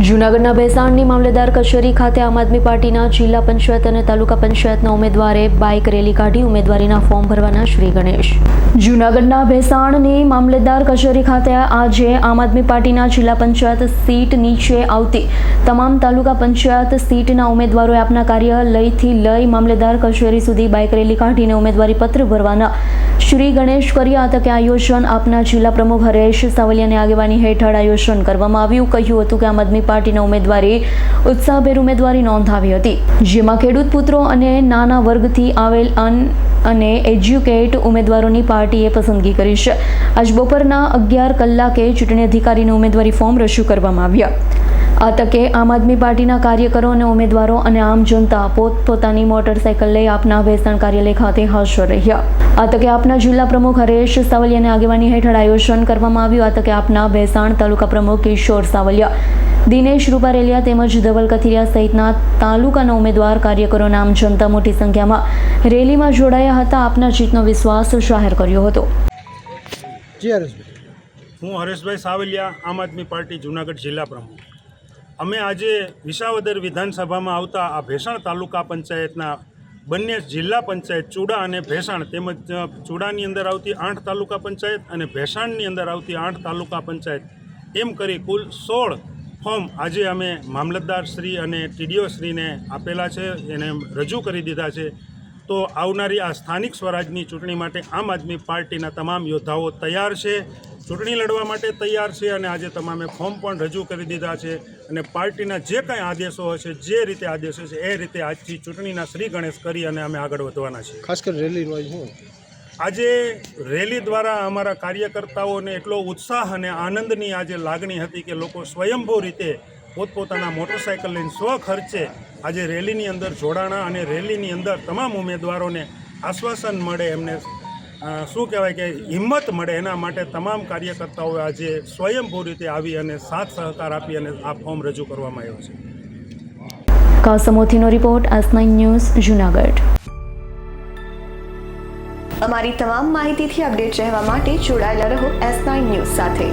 જૂનાગઢના ભેસાણની મામલેદાર કચેરી ખાતે આમ આદમી પાર્ટીના જિલ્લા પંચાયત અને તાલુકા પંચાયતના ઉમેદવારે બાઇક રેલી કાઢી ઉમેદવારીના ફોર્મ ભરવાના શ્રી ગણેશ. જૂનાગઢના ભેસાણની મામલેદાર કચેરી ખાતે આજે આમ આદમી પાર્ટીના જિલ્લા પંચાયત સીટ નીચે આવતી તમામ તાલુકા પંચાયત સીટના ઉમેદવારોએ આપના કાર્યાલયથી લઈ મામલેદાર કચેરી સુધી બાઇક રેલી કાઢીને ઉમેદવારી પત્ર ભરવાના શ્રી ગણેશ કર્યા હતા કે આયોજન આપના જિલ્લા પ્રમુખ હરેશ સાવલિયાની આગેવાની હેઠળ આયોજન કરવામાં આવ્યું. કહ્યું હતું કે આમ આદમી પાર્ટીના ઉમેદવારે ઉત્સાહભેર ઉમેદવારી નોંધાવી હતી, જેમાં ખેડૂત પુત્રો અને નાના વર્ગથી આવેલ અને એજ્યુકેટ ઉમેદવારોની પાર્ટીએ પસંદગી કરી છે. આજ બપોરના 11 કલાકે ચૂંટણી અધિકારીને ઉમેદવારી ફોર્મ રજૂ કરવામાં આવ્યા. આ તકે આમ આદમી પાર્ટીના કાર્યકરો અને ઉમેદવારો અને આમ જનતા પોતપોતાની મોટરસાયકલ લઈ આપના ભેસાણ કાર્યાલય ખાતે હાજર રહ્યા. આ તકે આપના જિલ્લા પ્રમુખ હરેશ સાવલિયાની આગેવાની હેઠળ આયોજન કરવામાં આવ્યું. આ તકે આપના ભેસાણ તાલુકા પ્રમુખ કિશોર સાવલિયા, દિનેશ રૂપારેલિયા તેમજ ધવલ કથિરિયા સહિતના તાલુકાના ઉમેદવાર કાર્યકરો અને આમ જનતા મોટી સંખ્યામાં રેલીમાં જોડાયા હતા. આપના જીતનો વિશ્વાસ જાહેર કર્યો હતો. હું હરેશભાઈ સાવલિયા, આમ આદમી પાર્ટી જૂનાગઢ જિલ્લા પ્રમુખ. અમે આજે વિસાવદર વિધાનસભામાં આવતા આ ભેસાણ તાલુકા પંચાયતના બંને જિલ્લા પંચાયત ચૂડા અને ભેસાણ તેમજ ચૂડાની અંદર આવતી 8 તાલુકા પંચાયત અને ભેસાણની અંદર આવતી 8 તાલુકા પંચાયત એમ કરી કુલ 16 ફોર્મ આજે અમે મામલતદાર શ્રી અને ટીડીઓ શ્રીને આપેલા છે, એને રજૂ કરી દીધા છે. તો આવનારી આ સ્થાનિક સ્વરાજની ચૂંટણી માટે આમ આદમી પાર્ટીના તમામ યોદ્ધાઓ તૈયાર છે, ચૂંટણી લડવા માટે તૈયાર છે અને આજે તમામે ફોર્મ પણ રજૂ કરી દીધા છે. અને પાર્ટીના જે કંઈ આદેશો હશે, જે રીતે આદેશો છે એ રીતે આજથી ચૂંટણીના શ્રી ગણેશ કરી અને અમે આગળ વધવાના છીએ. ખાસ કરી રેલી આજે રેલી દ્વારા અમારા કાર્યકર્તાઓને એટલો ઉત્સાહ અને આનંદની આજે લાગણી હતી કે લોકો સ્વયંભૂ રીતે પોતપોતાના મોટરસાયકલ લઈને સ્વખર્ચે આજે રેલીની અંદર જોડાણા અને રેલીની અંદર તમામ ઉમેદવારોને આશ્વાસન મળે, એમને શું કહેવાય કે હિંમત મળે, એના માટે તમામ કાર્યકર્તાઓએ આજે સ્વયંભૂ રીતે આવી અને સાથ સહકાર આપી અને આ ફોર્મ રજૂ કરવામાં આવ્યો છે. કાસમોથીનો રિપોર્ટ, S9 ન્યૂઝ, જૂનાગઢ. અમારી તમામ માહિતીથી અપડેટ રહેવા માટે જોડાયેલા રહો S9 ન્યૂઝ સાથે.